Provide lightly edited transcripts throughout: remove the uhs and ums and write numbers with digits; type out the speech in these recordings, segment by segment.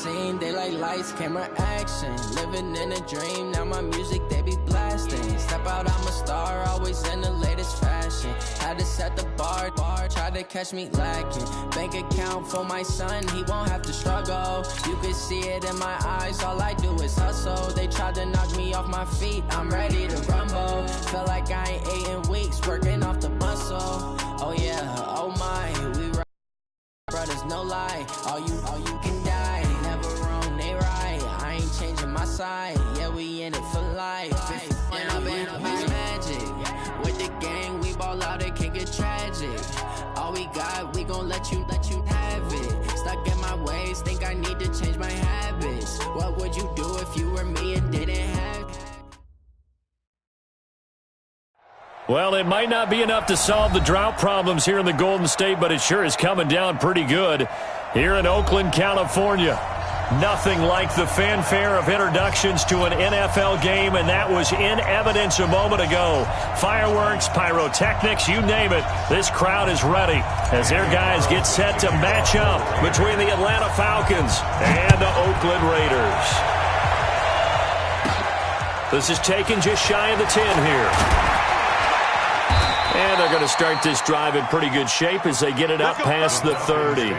scene, they like lights, camera, action. Living in a dream, now my music they be blasting. Step out, I'm a star, always in the latest fashion. Had to set the bar, try to catch me lacking. Bank account for my son, he won't have to struggle. You can see it in my eyes, all I do is hustle. They tried to knock me off my feet, I'm ready to rumble. Feel like I ain't ate in weeks, working off the muscle. Oh yeah, oh my, we brothers, no lie. All you can die. Never wrong, they right. I ain't changing my side. Yeah, we in it for life. And I've been magic. With the gang, we ball out, it can get tragic. All we got, we gon' let you have it. Stuck in my ways, think I need to change my habits. What would you do if you were me and didn't have it? Well, it might not be enough to solve the drought problems here in the Golden State, but it sure is coming down pretty good here in Oakland, California. Nothing like the fanfare of introductions to an NFL game, and that was in evidence a moment ago. Fireworks, pyrotechnics, you name it. This crowd is ready as their guys get set to match up between the Atlanta Falcons and the Oakland Raiders. This is taken just shy of the 10 here. And they're going to start this drive in pretty good shape as they get it up past the 30.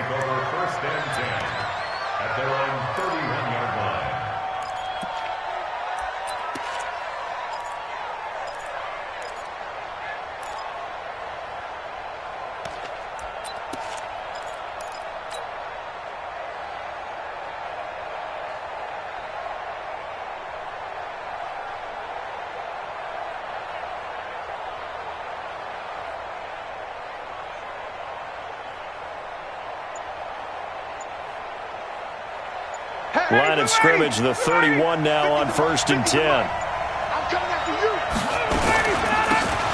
Line of scrimmage, the 31 now on 1st and 10.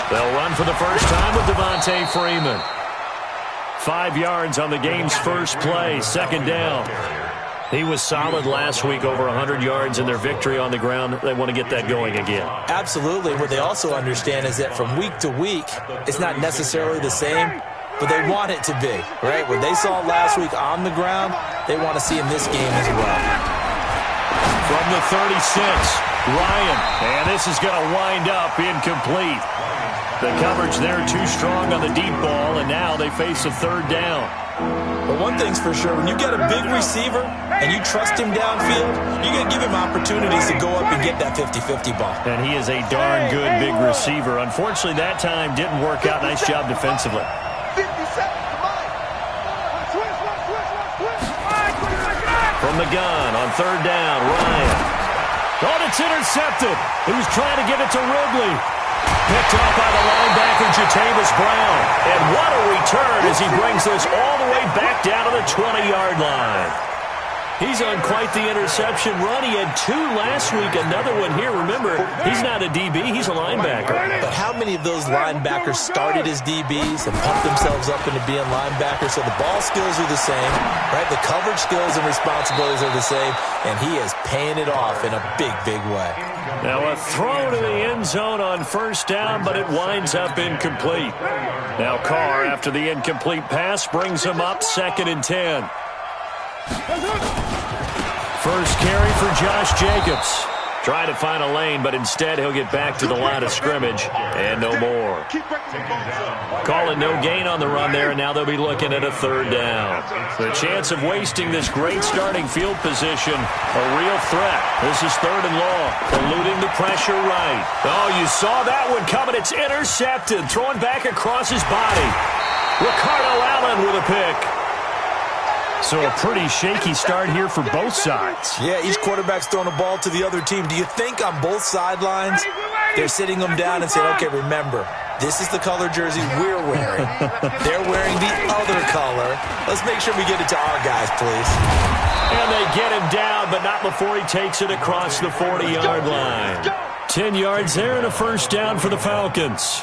They'll run for the first time with Devontae Freeman. 5 yards on the game's first play, 2nd down. He was solid last week, over 100 yards in their victory on the ground. They want to get that going again. Absolutely. What they also understand is that from week to week, it's not necessarily the same, but they want it to be, right? What they saw last week on the ground, they want to see in this game as well. From the 36, Ryan, and this is going to wind up incomplete. The coverage there too strong on the deep ball, and now they face a 3rd down. But one thing's for sure, when you get a big receiver and you trust him downfield, you're going to give him opportunities to go up and get that 50-50 ball. And he is a darn good big receiver. Unfortunately, that time didn't work out. Nice job defensively. From the gun on 3rd down, Ryan. Oh, it's intercepted. He was trying to give it to Ridley. Picked off by the linebacker, Jatavis Brown. And what a return as he brings this all the way back down to the 20-yard line. He's on quite the interception run. He had 2 last week, another one here. Remember, he's not a DB, he's a linebacker. But how many of those linebackers started as DBs and pumped themselves up into being linebackers? So the ball skills are the same, right? The coverage skills and responsibilities are the same, and he is paying it off in a big, big way. Now a throw to the end zone on 1st down, but it winds up incomplete. Now Carr, after the incomplete pass, brings him up 2nd and 10. First carry for Josh Jacobs. Try to find a lane, but instead he'll get back to the line of scrimmage and no more. Calling no gain on the run there, and now they'll be looking at a 3rd down. The chance of wasting this great starting field position, a real threat. This is 3rd and long, eluding the pressure right. Oh, you saw that one coming. It's intercepted, throwing back across his body. Ricardo Allen with a pick. So a pretty shaky start here for both sides. Yeah, each quarterback's throwing a ball to the other team. Do you think on both sidelines they're sitting them down and saying, okay, remember, this is the color jersey we're wearing. They're wearing the other color. Let's make sure we get it to our guys, please. And they get him down, but not before he takes it across the 40-yard line. 10 yards there and a 1st down for the Falcons.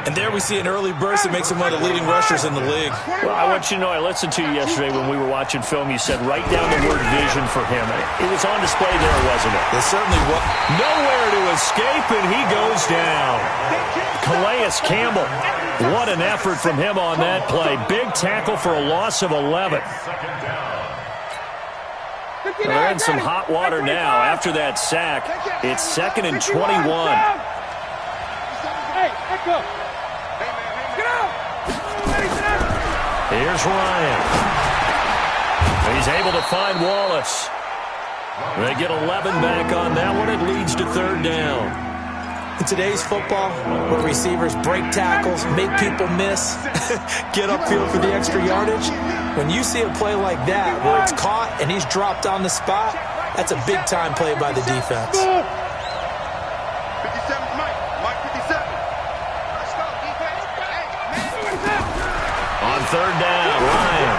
And there we see an early burst that makes him one of the leading rushers in the league. Well, I want you to know, I listened to you yesterday when we were watching film. You said write down the word vision for him. It was on display there, wasn't it? It certainly was. Nowhere to escape, and he goes down. Calais Campbell, what an effort from him on that play. Big tackle for a loss of 11. Well, they're in some hot water now. After that sack, it's 2nd and 21. Here's Ryan. He's able to find Wallace. They get 11 back on that one. It leads to 3rd down. In today's football, where receivers break tackles, make people miss, get upfield for the extra yardage, when you see a play like that where it's caught and he's dropped on the spot, that's a big-time play by the defense. 57, Mike 57. Let's go, defense. On 3rd down, Ryan.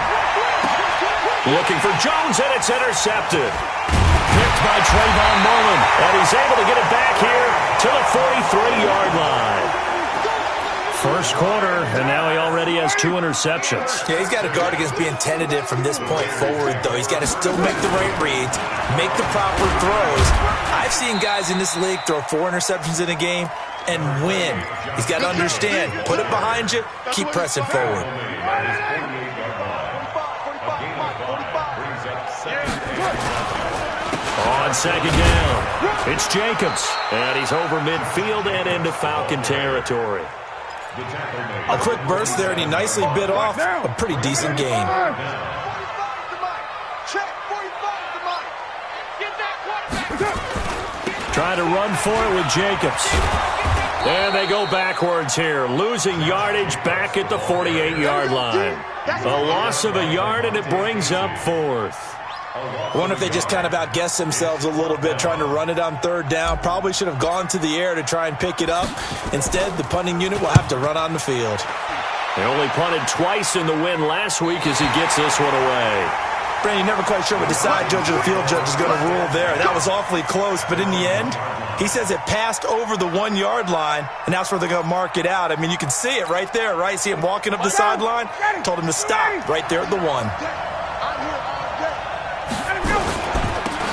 Looking for Jones, and it's intercepted. Picked by Trayvon Mullen, and he's able to get it back here to the 43-yard line. First quarter, and now he already has 2 interceptions. Yeah, he's got to guard against being tentative from this point forward, though. He's got to still make the right reads, make the proper throws. I've seen guys in this league throw 4 interceptions in a game and win. He's got to understand, put it behind you, keep pressing forward. On 2nd down, it's Jacobs, and he's over midfield and into Falcon territory. A quick burst there, and he nicely bit off a pretty decent gain. Trying to run for it with Jacobs. And they go backwards here, losing yardage back at the 48-yard line. A loss of a yard, and it brings up 4th. I wonder if they just kind of outguessed themselves a little bit trying to run it on 3rd down. Probably should have gone to the air to try and pick it up. Instead, the punting unit will have to run on the field. They only punted twice in the win last week as he gets this one away. Brandon, you're never quite sure what the side judge or the field judge is going to rule there. That was awfully close, but in the end, he says it passed over the 1-yard line, and that's where they're going to mark it out. I mean, you can see it right there, right? See him walking up the sideline? Told him to stop right there at the 1.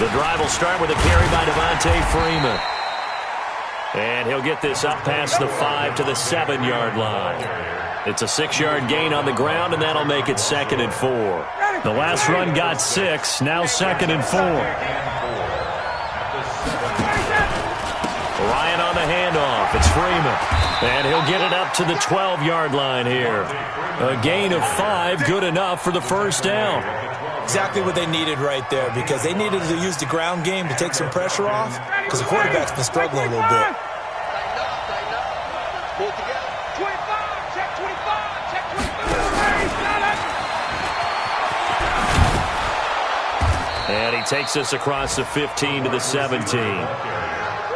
The drive will start with a carry by Devontae Freeman. And he'll get this up past the 5 to the 7-yard line. It's a 6-yard gain on the ground, and that'll make it 2nd and 4. The last run got 6, now 2nd and 4. Ryan on the handoff. It's Freeman. And he'll get it up to the 12-yard line here. A gain of 5, good enough for the 1st down. Exactly what they needed right there, because they needed to use the ground game to take some pressure off, because the quarterback's been struggling a little bit. And he takes us across the 15 to the 17.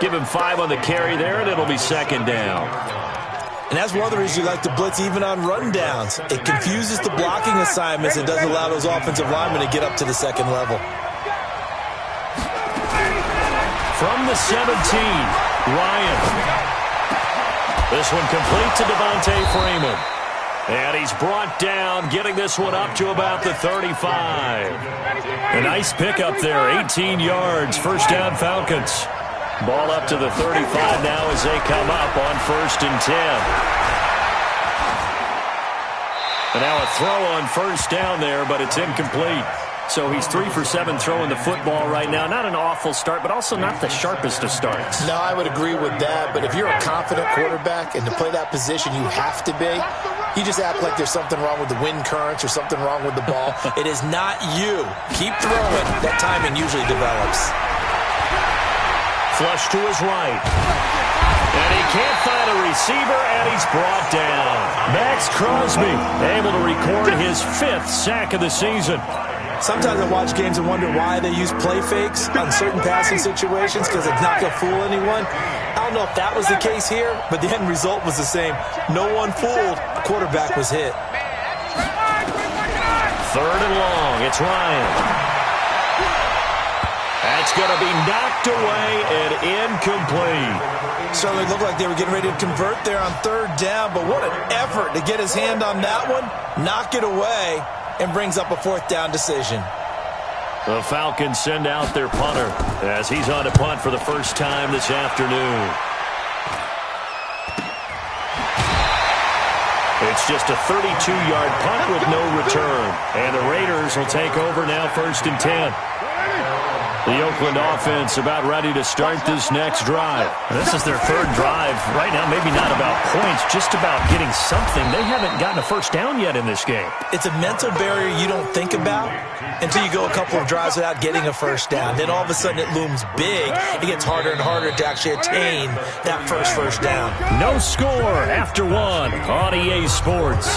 Give him 5 on the carry there, and it'll be 2nd down. And that's one of the reasons you like to blitz even on run downs. It confuses the blocking assignments and doesn't allow those offensive linemen to get up to the 2nd level. From the 17, Ryan. This one complete to Devontae Freeman. And he's brought down, getting this one up to about the 35. A nice pickup there, 18 yards, 1st down Falcons. Ball up to the 35 now as they come up on 1st and 10. And now a throw on 1st down there, but it's incomplete. So he's 3 for 7 throwing the football right now. Not an awful start, but also not the sharpest of starts. No, I would agree with that. But if you're a confident quarterback and to play that position you have to be, you just act like there's something wrong with the wind currents or something wrong with the ball. It is not you. Keep throwing. That timing usually develops. Flush to his right. And he can't find a receiver, and he's brought down. Max Crosby able to record his 5th sack of the season. Sometimes I watch games and wonder why they use play fakes on certain passing situations, because it's not going to fool anyone. I don't know if that was the case here, but the end result was the same. No one fooled. The quarterback was hit. 3rd and long. It's Ryan. That's going to be knocked away and incomplete. Certainly looked like they were getting ready to convert there on 3rd down, but what an effort to get his hand on that one, knock it away, and brings up a 4th down decision. The Falcons send out their punter as he's on to punt for the first time this afternoon. It's just a 32-yard punt with no return. And the Raiders will take over now 1st and 10. The Oakland offense about ready to start this next drive. This is their third drive. Right now, maybe not about points, just about getting something. They haven't gotten a first down yet in this game. It's a mental barrier you don't think about until you go a couple of drives without getting a first down. Then all of a sudden it looms big. It gets harder and harder to actually attain that first down. No score after one on EA Sports.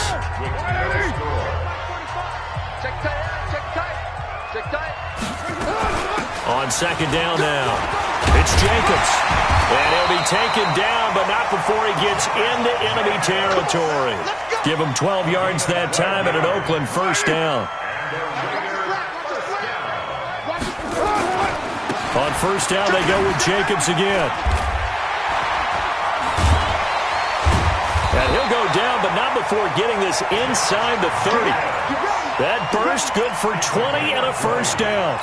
On second down now, it's Jacobs. And he'll be taken down, but not before he gets into enemy territory. Give him 12 yards that time and an Oakland first down. On first down, they go with Jacobs again. And he'll go down, but not before getting this inside the 30. That burst good for 20 and a first down.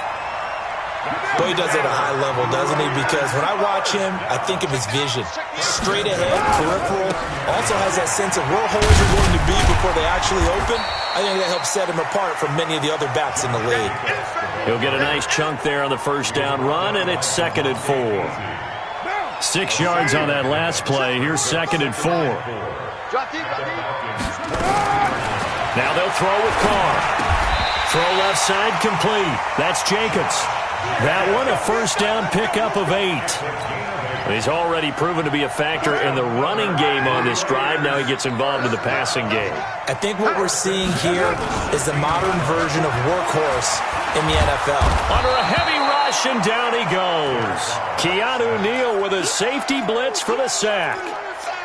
Boy, he does it at a high level, doesn't he? Because when I watch him, I think of his vision. Straight ahead, peripheral. Also has that sense of where holes are going to be before they actually open. I think that helps set him apart from many of the other backs in the league. He'll get a nice chunk there on the first down run, and it's 2nd and 4. 6 yards on that last play. Here's 2nd and 4. Now they'll throw with Carr. Throw left side complete. That's Jacobs. That one, a first down pickup of 8. He's already proven to be a factor in the running game on this drive. Now he gets involved in the passing game. I think what we're seeing here is the modern version of workhorse in the NFL. Under a heavy rush, and down he goes. Keanu Neal with a safety blitz for the sack.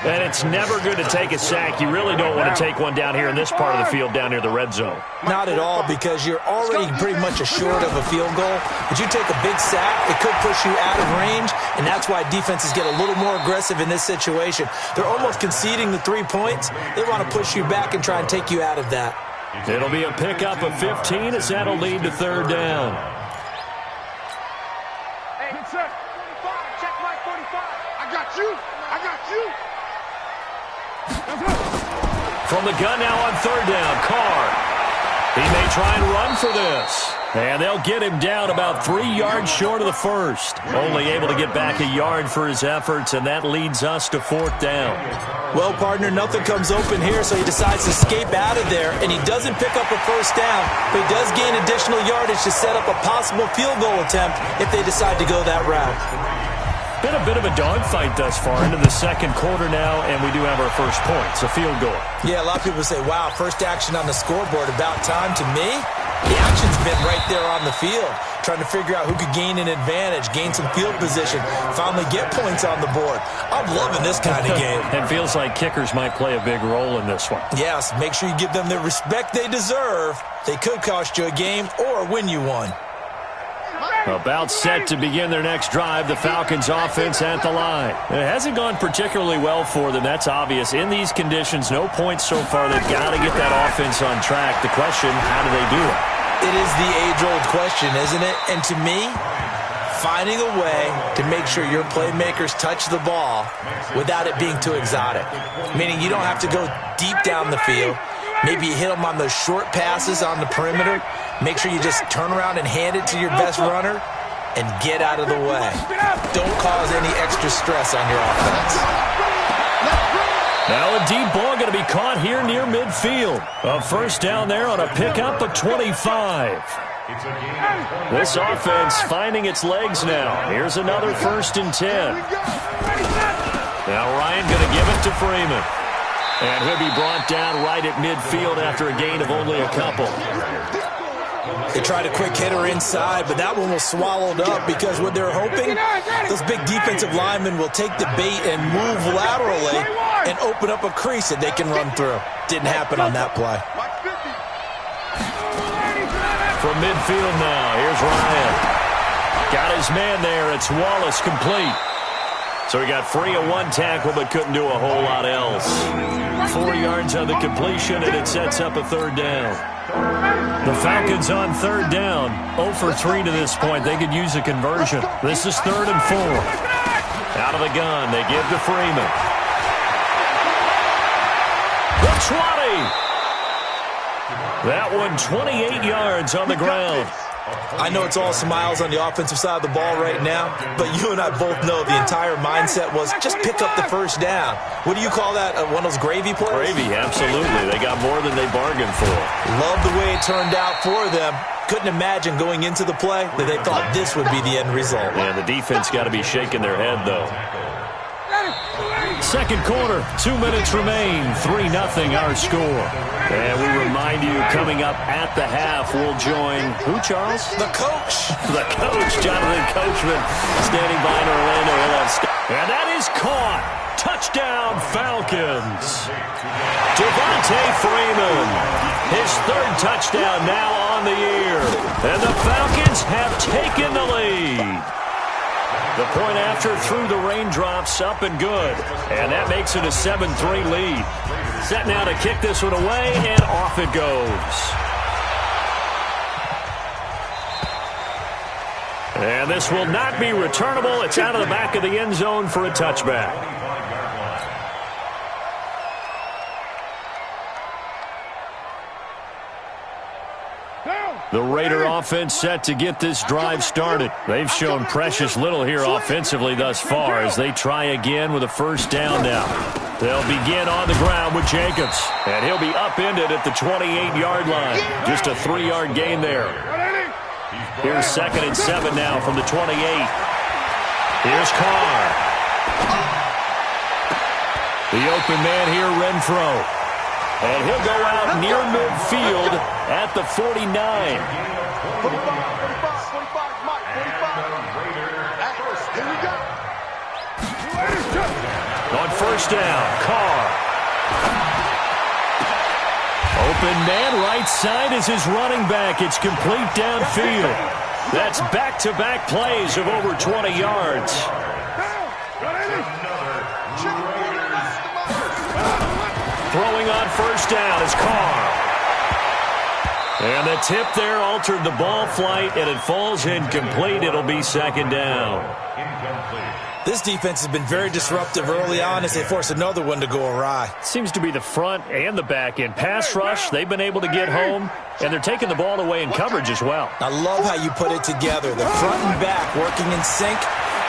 And it's never good to take a sack. You really don't want to take one down here in this part of the field, down near the red zone. Not at all, because you're already pretty much assured of a field goal. But you take a big sack, it could push you out of range, and that's why defenses get a little more aggressive in this situation. They're almost conceding the 3 points. They want to push you back and try and take you out of that. It'll be a pickup of 15 as that'll lead to 3rd down. Hey, sir. 45. Check my 45. I got you. I got you. From the gun now on 3rd down, Carr. He may try and run for this. And they'll get him down about 3 yards short of the first. Only able to get back a yard for his efforts, and that leads us to 4th down. Well, partner, nothing comes open here, so he decides to escape out of there, and he doesn't pick up a first down, but he does gain additional yardage to set up a possible field goal attempt if they decide to go that route. Been a bit of a dogfight thus far into the 2nd quarter now, and we do have our first points, a field goal. Yeah, a lot of people say, wow, first action on the scoreboard, about time. To me, the action's been right there on the field, trying to figure out who could gain an advantage, gain some field position, finally get points on the board. I'm loving this kind of game. And feels like kickers might play a big role in this one. Yes, make sure you give them the respect they deserve. They could cost you a game or win you one. About set to begin their next drive, the Falcons offense at the line. It hasn't gone particularly well for them, that's obvious. In these conditions, no points so far. They've got to get that offense on track. The question, how do they do it? It is the age-old question, isn't it? And to me, finding a way to make sure your playmakers touch the ball without it being too exotic. Meaning you don't have to go deep down the field. Maybe you hit them on those short passes on the perimeter. Make sure you just turn around and hand it to your best runner and get out of the way. Don't cause any extra stress on your offense. Now a deep ball going to be caught here near midfield. A first down there on a pickup of 25. This offense finding its legs now. Here's another 1st and 10. Now Ryan going to give it to Freeman. And he'll be brought down right at midfield after a gain of only a couple. They tried a quick hitter inside, but that one was swallowed up because what they're hoping, those big defensive linemen will take the bait and move laterally and open up a crease that they can run through. Didn't happen on that play. From midfield now, here's Ryan. Got his man there. It's Wallace complete. So he got free of one tackle but couldn't do a whole lot else. 4 yards on the completion, and it sets up a 3rd down. The Falcons on 3rd down. 0 for 3 to this point. They could use a conversion. This is 3rd and 4. Out of the gun, they give to Freeman. The 20. That one 28 yards on the ground. I know it's all smiles on the offensive side of the ball right now, but you and I both know the entire mindset was just pick up the first down. What do you call that, one of those gravy plays? Gravy, absolutely. They got more than they bargained for. Love the way it turned out for them. Couldn't imagine going into the play that they thought this would be the end result. Yeah, the defense got to be shaking their head, though. Second quarter, 2 minutes remain, 3-0 our score. And we remind you, coming up at the half, we'll join who, Charles? The coach. The coach, Jonathan Coachman, standing by in Orlando. And that is caught. Touchdown, Falcons. Devontae Freeman, his third touchdown now on the year. And the Falcons have taken the lead. The point after through the raindrops, up and good. And that makes it a 7-3 lead. Set now to kick this one away, and off it goes. And this will not be returnable. It's out of the back of the end zone for a touchback. The Raider offense set to get this drive started. They've shown precious little here offensively thus far as they try again with a first down now. They'll begin on the ground with Jacobs, and he'll be upended at the 28-yard line. Just a 3-yard gain there. Here's 2nd and 7 now from the 28. Here's Carr. The open man here, Renfro. And he'll go out near midfield at the 49. 45, 45, Mike, 45. Here we go. On first down, Carr. Open man, right side is his running back. It's complete downfield. That's back-to-back plays of over 20 yards. Throwing on first down is Carr. And the tip there altered the ball flight, and it falls incomplete. It'll be 2nd down. This defense has been very disruptive early on as they force another one to go awry. Seems to be the front and the back end. Pass rush, they've been able to get home, and they're taking the ball away in coverage as well. I love how you put it together. The front and back working in sync,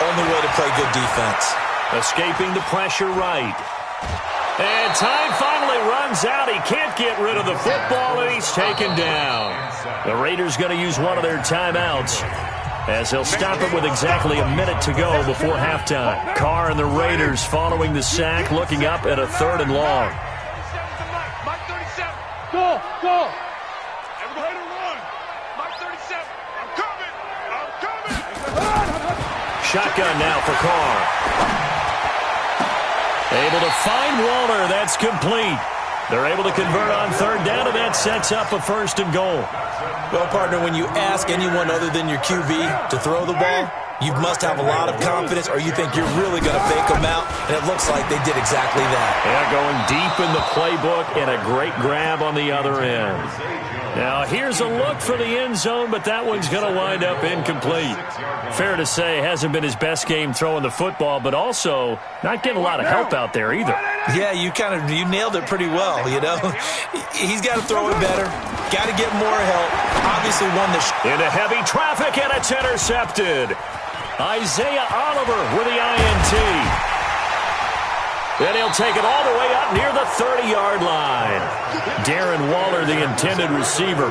only way to play good defense. Escaping the pressure right. And time finally runs out. He can't get rid of the football, and he's taken down. The Raiders going to use one of their timeouts as he'll stop it with exactly a minute to go before halftime. Carr and the Raiders following the sack, looking up at a 3rd and long. Go, go. Everybody run. Mike 37. I'm coming. Shotgun now for Carr. Able to find Waller. That's complete. They're able to convert on 3rd down, and that sets up a 1st and goal. Well, partner, when you ask anyone other than your QB to throw the ball, you must have a lot of confidence, or you think you're really going to fake them out, and it looks like they did exactly that. Yeah, going deep in the playbook, and a great grab on the other end. Now, here's a look for the end zone, but that one's going to wind up incomplete. Fair to say, hasn't been his best game throwing the football, but also not getting a lot of help out there either. Yeah, you nailed it pretty well, you know. He's got to throw it better, got to get more help. Obviously won the into heavy traffic, and it's intercepted. Isaiah Oliver with the INT. Then he'll take it all the way up near the 30-yard line. Darren Waller, the intended receiver.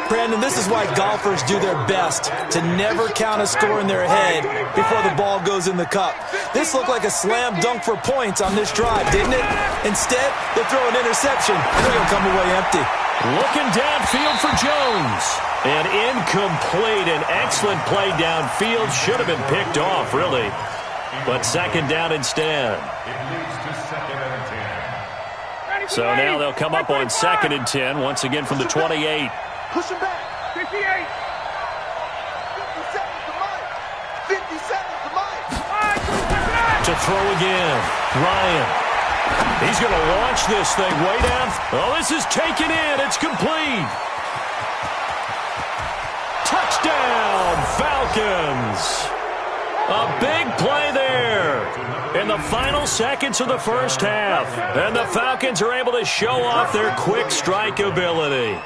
Brandon, this is why golfers do their best to never count a score in their head before the ball goes in the cup. This looked like a slam dunk for points on this drive, didn't it? Instead, they throw an interception, and they're going to come away empty. Looking downfield for Jones. And incomplete. An excellent play downfield. Should have been picked off, really. But 2nd down instead. So now they'll come up on 2nd and 10, once again from the 28. Push him back. 58. 57 to Mike. 57 to Mike. To throw again. Ryan. He's going to launch this thing way down. Oh, this is taken in. It's complete. Touchdown, Falcons. A big play there in the final seconds of the first half. And the Falcons are able to show off their quick strike ability.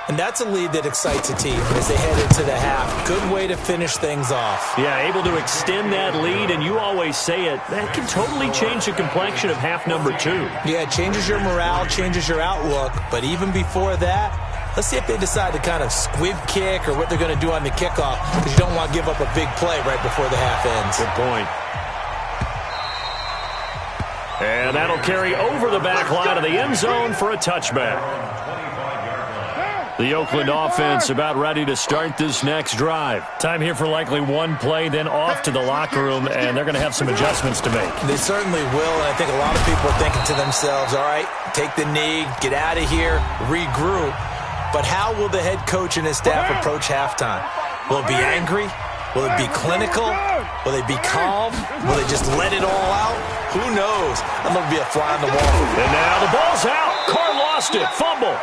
And that's a lead that excites a team as they head into the half. Good way to finish things off. Yeah, able to extend that lead, and you always say it, that can totally change the complexion of half number 2. Yeah, it changes your morale, changes your outlook. But even before that, let's see if they decide to kind of squib kick or what they're going to do on the kickoff, because you don't want to give up a big play right before the half ends. Good point. And that'll carry over the back line of the end zone for a touchback. The Oakland offense about ready to start this next drive. Time here for likely one play, then off to the locker room, and they're going to have some adjustments to make. They certainly will, and I think a lot of people are thinking to themselves, all right, take the knee, get out of here, regroup. But how will the head coach and his staff approach halftime? Will it be angry? Will it be clinical? Will they be calm? Will they just let it all out? Who knows? I'm going to be a fly on the wall. And now the ball's out. Carr lost it. Fumble.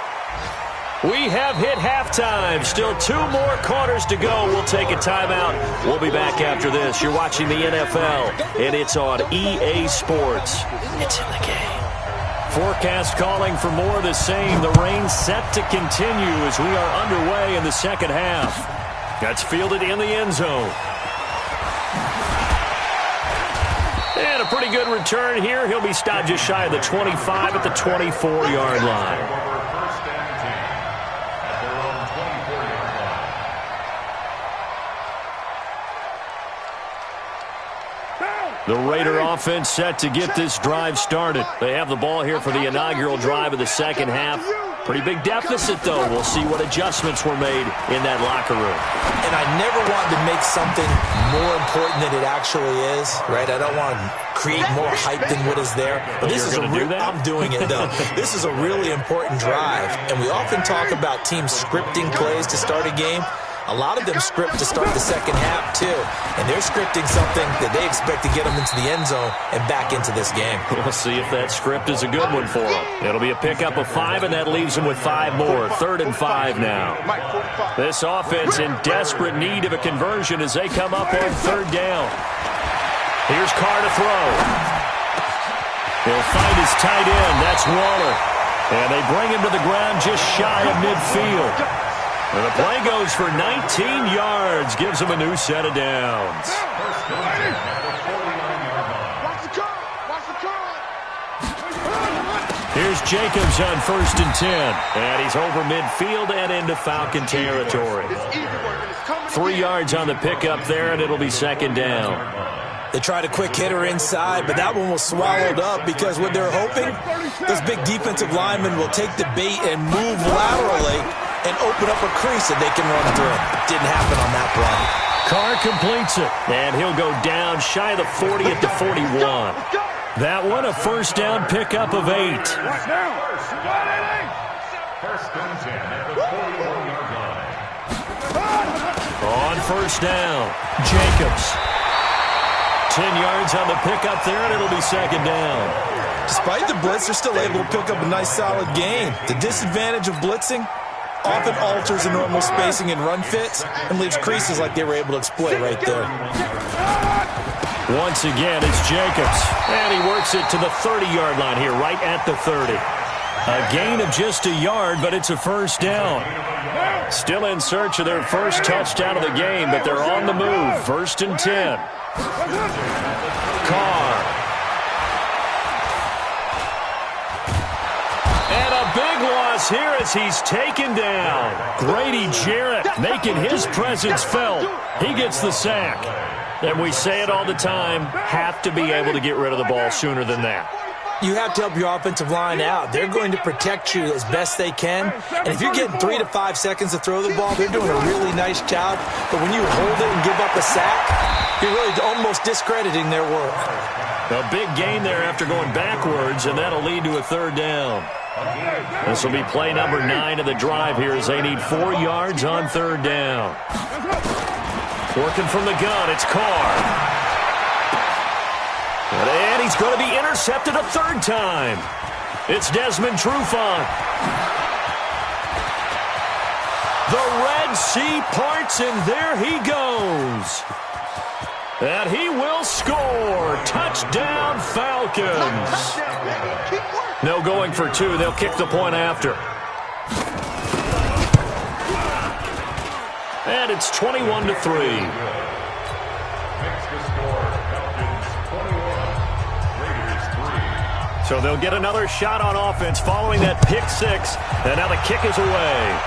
We have hit halftime. Still 2 more quarters to go. We'll take a timeout. We'll be back after this. You're watching the NFL, and it's on EA Sports. It's in the game. Forecast calling for more of the same. The rain set to continue as we are underway in the second half. That's fielded in the end zone. And a pretty good return here. He'll be stopped just shy of the 25 at the 24-yard line. The Raider offense set to get this drive started. They have the ball here for the inaugural drive of the second half. Pretty big deficit, though. We'll see what adjustments were made in that locker room. And I never wanted to make something more important than it actually is, right? I don't want to create more hype than what is there. But this is a I'm doing it, though. This is a really important drive. And we often talk about teams scripting plays to start a game. A lot of them script to start the second half, too. And they're scripting something that they expect to get them into the end zone and back into this game. We'll see if that script is a good one for them. It'll be a pickup of 5, and that leaves them with 5 more. 3rd and 5 now. This offense in desperate need of a conversion as they come up on 3rd down. Here's Carr to throw. He'll find his tight end. That's Waller. And they bring him to the ground just shy of midfield. And the play goes for 19 yards, gives him a new set of downs. Here's Jacobs on 1st and 10. And he's over midfield and into Falcon territory. 3 yards on the pickup there, and it'll be 2nd down. They tried a quick hitter inside, but that one was swallowed up because what they're hoping, those big defensive linemen will take the bait and move laterally and open up a crease that they can run through. Didn't happen on that play. Carr completes it, and he'll go down shy of the 40 at the 41. That one a 1st down pickup of 8. On 1st down, Jacobs. 10 yards on the pickup there, and it'll be 2nd down. Despite the blitz, they're still able to pick up a nice, solid gain. The disadvantage of blitzing often alters the normal spacing and run fits and leaves creases like they were able to exploit right there. Once again, it's Jacobs, and he works it to the 30-yard line here, right at the 30. A gain of just a yard, but it's a 1st down. Still in search of their first touchdown of the game, but they're on the move. 1st and 10. Carr. And a big loss here as he's taken down. Grady Jarrett making his presence felt. He gets the sack. And we say it all the time, have to be able to get rid of the ball sooner than that. You have to help your offensive line out. They're going to protect you as best they can. And if you're getting 3 to 5 seconds to throw the ball, they're doing a really nice job. But when you hold it and give up a sack, you're really almost discrediting their work. A big gain there after going backwards, and that'll lead to a 3rd down. This will be play number 9 of the drive here as they need 4 yards on 3rd down. Working from the gun, it's Carr. And he's going to be intercepted a 3rd time. It's Desmond Trufant. The Red Sea parts, and there he goes. And he will score. Touchdown, Falcons. No going for 2. They'll kick the point after. And it's 21-3. So they'll get another shot on offense following that pick six. And now the kick is away.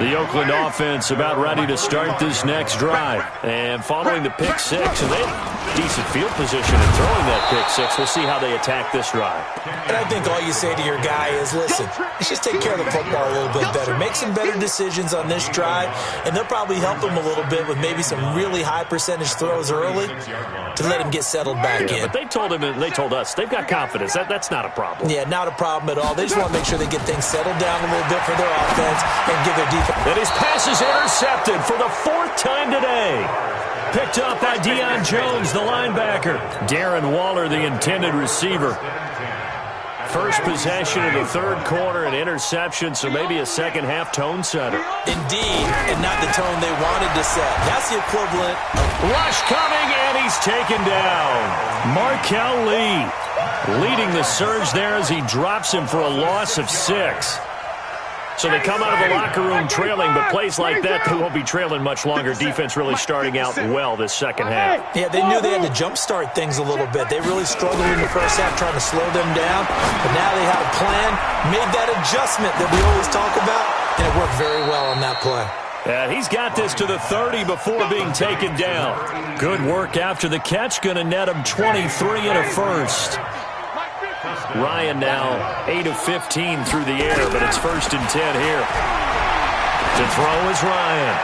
The Oakland offense about ready to start this next drive. And following the pick six, and they have decent field position in throwing that pick six. We'll see how they attack this drive. And I think all you say to your guy is, listen, let's just take care of the football a little bit better. Make some better decisions on this drive, and they'll probably help him a little bit with maybe some really high percentage throws early to let him get settled back in. But they told him and they told us they've got confidence. That's not a problem. Yeah, not a problem at all. They just want to make sure they get things settled down a little bit for their offense and give their defense. And his pass is intercepted for the fourth time today. Picked up by Deion Jones, the linebacker. Darren Waller, the intended receiver. First possession of the third quarter, an interception, so maybe a second-half tone setter. Indeed, and not the tone they wanted to set. That's the equivalent of... Rush coming, and he's taken down. Markel Lee leading the surge there as he drops him for a loss of 6. So they come out of the locker room trailing, but plays like that, they won't be trailing much longer. Defense really starting out well this second half. Yeah, they knew they had to jumpstart things a little bit. They really struggled in the first half trying to slow them down, but now they had a plan, made that adjustment that we always talk about, and it worked very well on that play. And he's got this to the 30 before being taken down. Good work after the catch, going to net him 23 and a first. Ryan now 8 of 15 through the air, but it's 1st and 10 here. To throw is Ryan.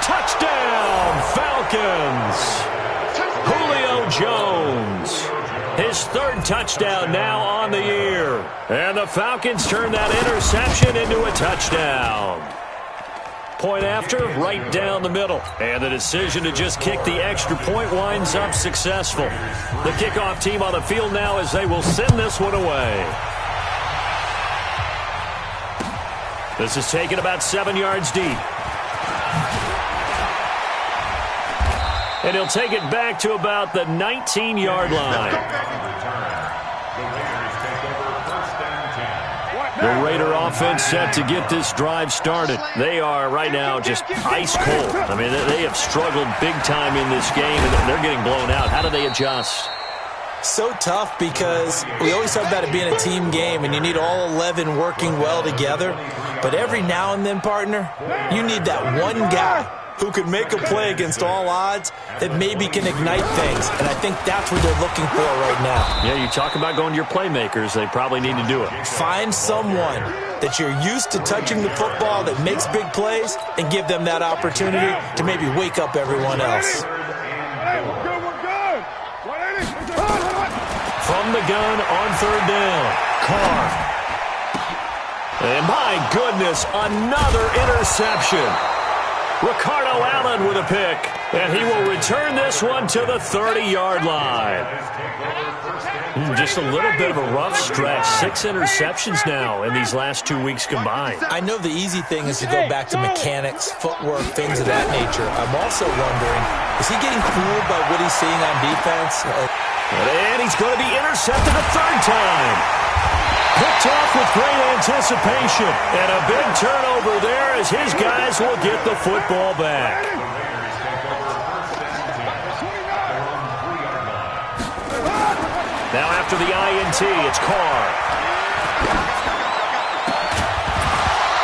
Touchdown, Falcons. Julio Jones. His 3rd touchdown now on the year. And the Falcons turn that interception into a touchdown. Point after, right down the middle. And the decision to just kick the extra point winds up successful. The kickoff team on the field now as they will send this one away. This is taken about 7 yards deep. And he'll take it back to about the 19-yard line. The Raider offense set to get this drive started. They are right now just ice cold. I mean, they have struggled big time in this game, and they're getting blown out. How do they adjust? So tough because we always talk about it being a team game, and you need all 11 working well together. But every now and then, partner, you need that one guy who can make a play against all odds that maybe can ignite things. And I think that's what they're looking for right now. Yeah, you talk about going to your playmakers. They probably need to do it. Find someone that you're used to touching the football that makes big plays and give them that opportunity to maybe wake up everyone else. From the gun on 3rd down, Carr. And my goodness, another interception. Ricardo Allen with a pick, and he will return this one to the 30-yard line. Just a little bit of a rough stretch. 6 interceptions now in these last 2 weeks combined. I know the easy thing is to go back to mechanics, footwork, things of that nature. I'm also wondering, is he getting fooled by what he's seeing on defense? And he's going to be intercepted a 3rd time. Picked off with great anticipation. And a big turnover there as his guys will get the football back. Now after the INT, it's Carr.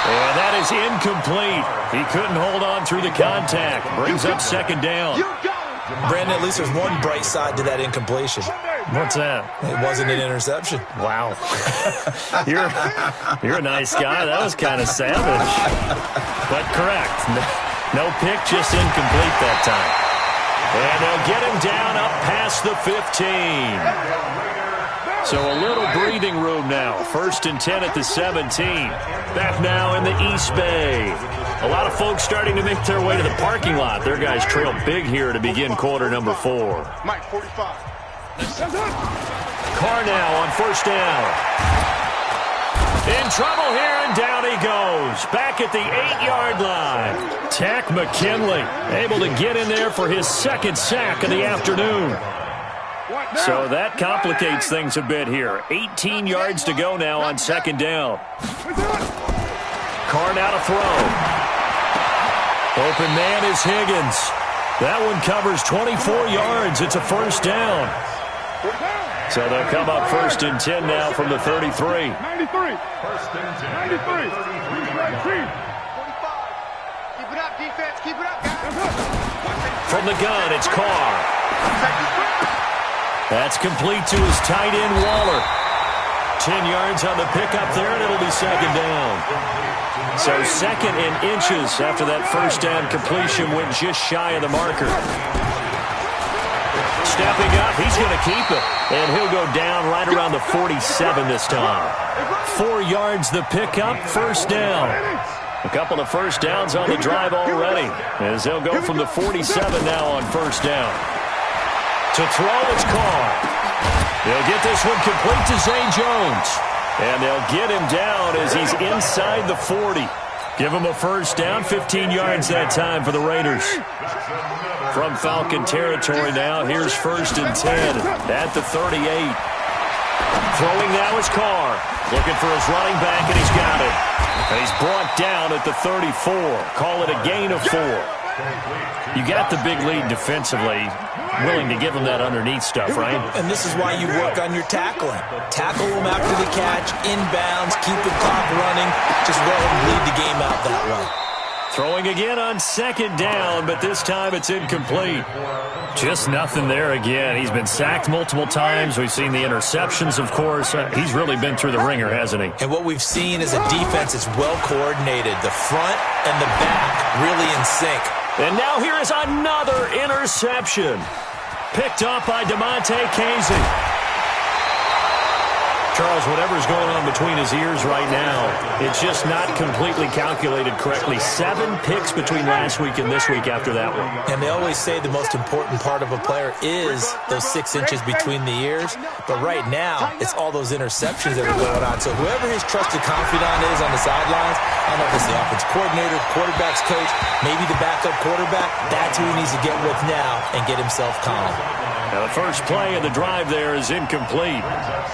And that is incomplete. He couldn't hold on through the contact. Brings up 2nd down. Brandon, at least there's one bright side to that incompletion. What's that? It wasn't an interception. Wow. You're a nice guy. That was kind of savage. But correct. No pick, just incomplete that time. And they'll get him down up past the 15. So a little breathing room now. 1st and 10 at the 17. Back now in the East Bay. A lot of folks starting to make their way to the parking lot. Their guys trail big here to begin quarter number 4. Mike, 45. Carr now on 1st down. In trouble here, and down he goes. Back at the 8-yard line. Tack McKinley able to get in there for his 2nd sack of the afternoon. So that complicates things a bit here. 18 yards to go now on second down. Carr now to throw. Open man is Higgins. That one covers 24 yards. It's a first down. So they'll come up first and 10 now from the 33. 93. First and 10. 93. 45. Keep it up, defense. Keep it up, guys. From the gun, it's Carr. That's complete to his tight end, Waller. 10 yards on the pickup there, and it'll be second down. So second and inches after that first down completion went just shy of the marker. Stepping up, he's going to keep it. And he'll go down right around the 47 this time. 4 yards the pickup, first down. A couple of first downs on the drive already, as they'll go from the 47 now on first down. To throw, it's Carr. They'll get this one complete to Zay Jones. And they'll get him down as he's inside the 40. Give him a first down, 15 yards that time for the Raiders. From Falcon territory now, here's first and 10 at the 38. Throwing now is Carr. Looking for his running back, and he's got it. And he's brought down at the 34. Call it a gain of 4. You got the big lead defensively. Willing to give him that underneath stuff, right? And this is why you work on your tackling. Tackle him after the catch, inbounds, keep the clock running. Just let him bleed the game out that way. Throwing again on second down, but this time it's incomplete. Just nothing there again. He's been sacked multiple times. We've seen the interceptions, of course. He's really been through the ringer, hasn't he? And what we've seen is a defense that's well coordinated. The front and the back really in sync. And now here is another interception. Picked up by DeMonte Casey. Charles, whatever's going on between his ears right now, it's just not completely calculated correctly. 7 picks between last week and this week after that one. And they always say the most important part of a player is those 6 inches between the ears. But right now, it's all those interceptions that are going on. So whoever his trusted confidant is on the sidelines, I don't know if it's the offense coordinator, quarterback's coach, maybe the backup quarterback, that's who he needs to get with now and get himself calm. Now the first play of the drive there is incomplete.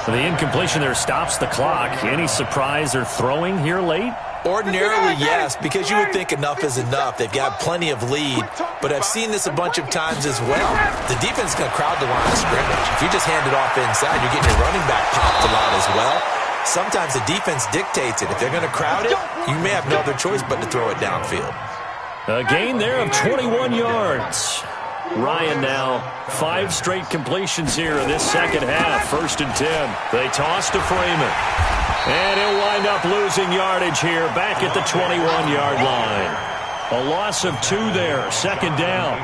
The incompletion there stops the clock. Any surprise they're throwing here late? Ordinarily, yes, because you would think enough is enough. They've got plenty of lead, but I've seen this a bunch of times as well. The defense is going to crowd the line of scrimmage. If you just hand it off inside, you're getting your running back popped a lot as well. Sometimes the defense dictates it. If they're going to crowd it, you may have no other choice but to throw it downfield. A gain there of 21 yards. Ryan now, 5 straight completions here in this second half. First and 10. They toss to Freeman. And he'll wind up losing yardage here back at the 21-yard line. A loss of 2 there. Second down.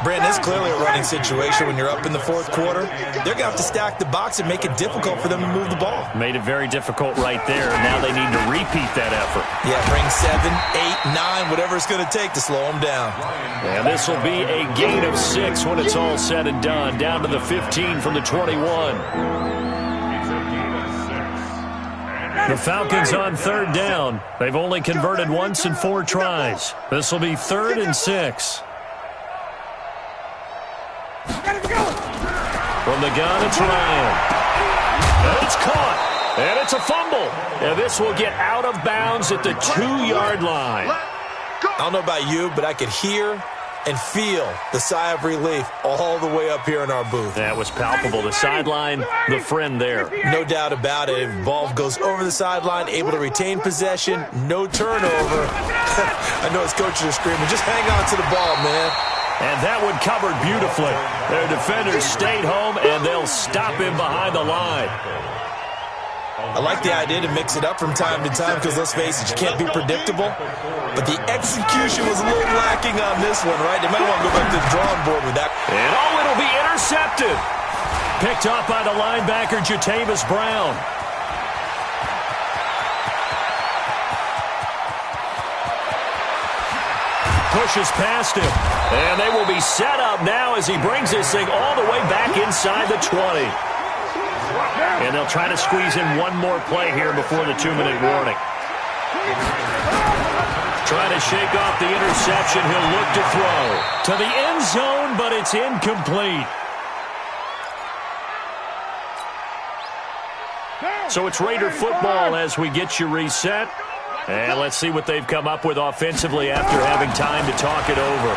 Brandon, this is clearly a running situation when you're up in the fourth quarter. They're going to have to stack the box and make it difficult for them to move the ball. Made it very difficult right there. Now they need to repeat that effort. Yeah, bring 7, 8, 9, whatever it's going to take to slow them down. And this will be a gain of 6 when it's all said and done. Down to the 15 from the 21. The Falcons on third down. They've only converted once in 4 tries. This will be 3rd and 6. From the gun, it's Ryan. And it's caught. And it's a fumble. And this will get out of bounds at the 2-yard line. I don't know about you, but I could hear and feel the sigh of relief all the way up here in our booth. That was palpable. The sideline, the friend there. No doubt about it. If ball goes over the sideline, able to retain possession, no turnover. I know his coaches are screaming, just hang on to the ball, man. And that one covered beautifully. Their defenders stayed home, and they'll stop him behind the line. I like the idea to mix it up from time to time because, let's face it, you can't be predictable. But the execution was a little lacking on this one, right? They might want to go back to the drawing board with that. And it'll be intercepted. Picked off by the linebacker, Jatavis Brown. Pushes past him. And they will be set up now as he brings this thing all the way back inside the 20. And they'll try to squeeze in one more play here before the 2-minute warning. Trying to shake off the interception. He'll look to throw to the end zone, but it's incomplete. So it's Raider football as we get you reset. And let's see what they've come up with offensively after having time to talk it over.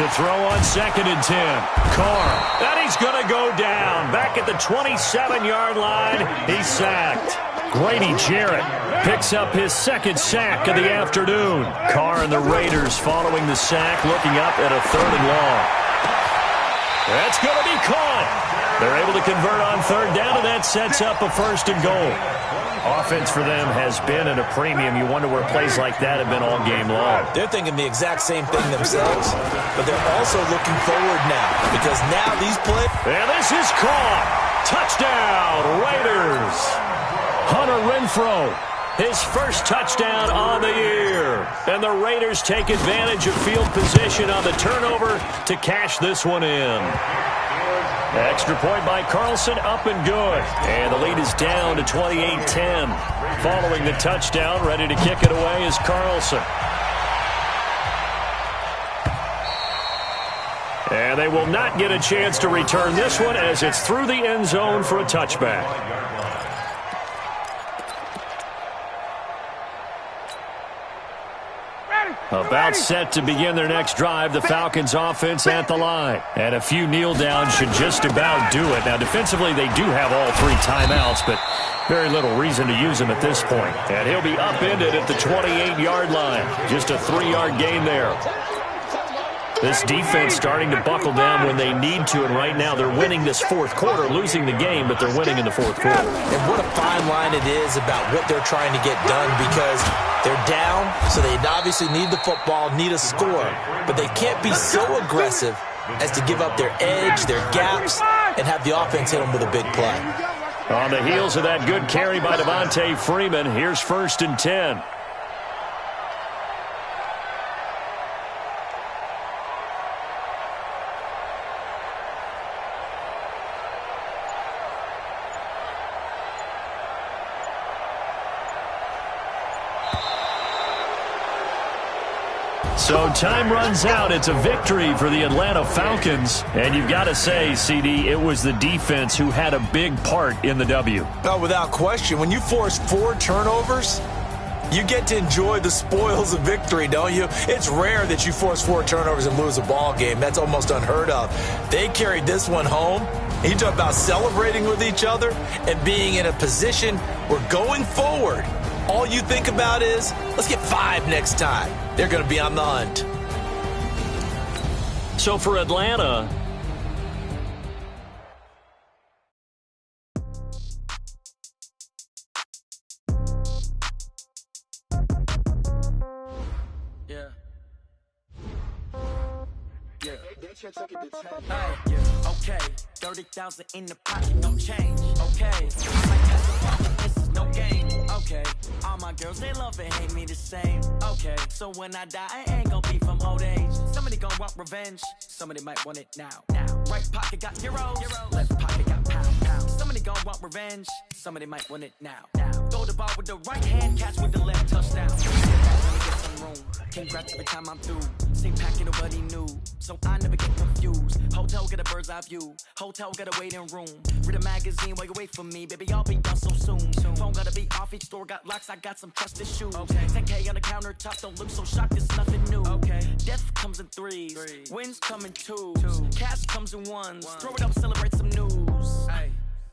To throw on 2nd and 10. Carr. And he's going to go down. Back at the 27-yard line. He's sacked. Grady Jarrett picks up his 2nd sack of the afternoon. Carr and the Raiders following the sack, looking up at a 3rd and long. That's going to be caught. They're able to convert on 3rd down, and that sets up a 1st and goal. Offense for them has been at a premium. You wonder where plays like that have been all game long. They're thinking the exact same thing themselves, but they're also looking forward now because now these plays. And this is caught. Touchdown, Raiders. Hunter Renfrow, his first touchdown on the year. And the Raiders take advantage of field position on the turnover to cash this one in. Extra point by Carlson, up and good. And the lead is down to 28-10. Following the touchdown, ready to kick it away is Carlson. And they will not get a chance to return this one as it's through the end zone for a touchback. About set to begin their next drive, the Falcons offense at the line. And a few kneel downs should just about do it. Now, defensively, they do have all 3 timeouts, but very little reason to use them at this point. And he'll be upended at the 28-yard line. Just a 3-yard gain there. This defense starting to buckle down when they need to, and right now they're winning this 4th quarter, losing the game, but they're winning in the 4th quarter. And what a fine line it is about what they're trying to get done because they're down, so they obviously need the football, need a score, but they can't be so aggressive as to give up their edge, their gaps, and have the offense hit them with a big play. On the heels of that good carry by Devontae Freeman, here's 1st and 10. So time runs out. It's a victory for the Atlanta Falcons. And you've got to say, CD, it was the defense who had a big part in the W. Oh, without question. When you force 4 turnovers, you get to enjoy the spoils of victory, don't you? It's rare that you force 4 turnovers and lose a ball game. That's almost unheard of. They carried this one home. You talk about celebrating with each other and being in a position where going forward, all you think about is, let's get 5 next time. They're going to be on the hunt. So for Atlanta, okay, 30,000 in the pocket, no change. Okay, I might pass the ball, but this is no game. Okay, all my girls, they love and hate me the same. Okay, so when I die, I ain't gonna be from old age. Somebody gonna want revenge, somebody might want it now. Right pocket got euros, left pocket got pounds. Somebody gonna want revenge, somebody might want it now. Throw the ball with the right hand, catch with the left, touchdown. Let me get some room. Congrats every time I'm through. Same packet, nobody knew, so I never get confused. Hotel get a bird's eye view. Hotel got a waiting room. Read a magazine while you wait for me, baby. I'll be done so soon. Phone gotta be off. Each store got locks. I got some trusted shoes. 10K on the countertop. Don't look so shocked. It's nothing new. Death comes in threes. Wins come in twos. Cash comes in ones. Throw it up, celebrate some news.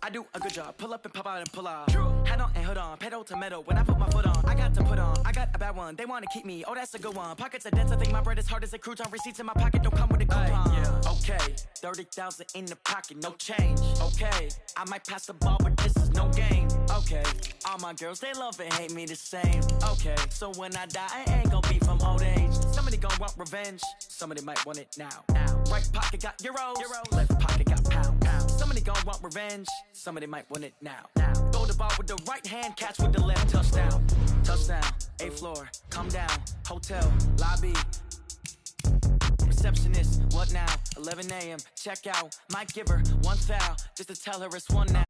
I do a good job. Pull up and pop out and pull out. Head on and hood on. Pedal to metal. When I put my foot on, I got to put on. I got a bad one. They want to keep me. Oh, that's a good one. Pockets are dense. I think my bread is hard as a crouton. Receipts in my pocket don't come with a coupon. Okay, 30,000 in the pocket, no change. Okay, I might pass the ball, but this is no game. Okay, all my girls, they love and hate me the same. Okay, so when I die, I ain't gonna be from old age. Somebody gonna want revenge. Somebody might want it now. Right pocket got euros. Left pocket got pounds. Somebody gonna want revenge. Somebody might want it now. Throw the ball with the right hand, catch with the left, touchdown. Touchdown, 8th floor, come down. Hotel, lobby. Receptionist, what now? 11 a.m., check out. Might give her one foul, just to tell her it's one now.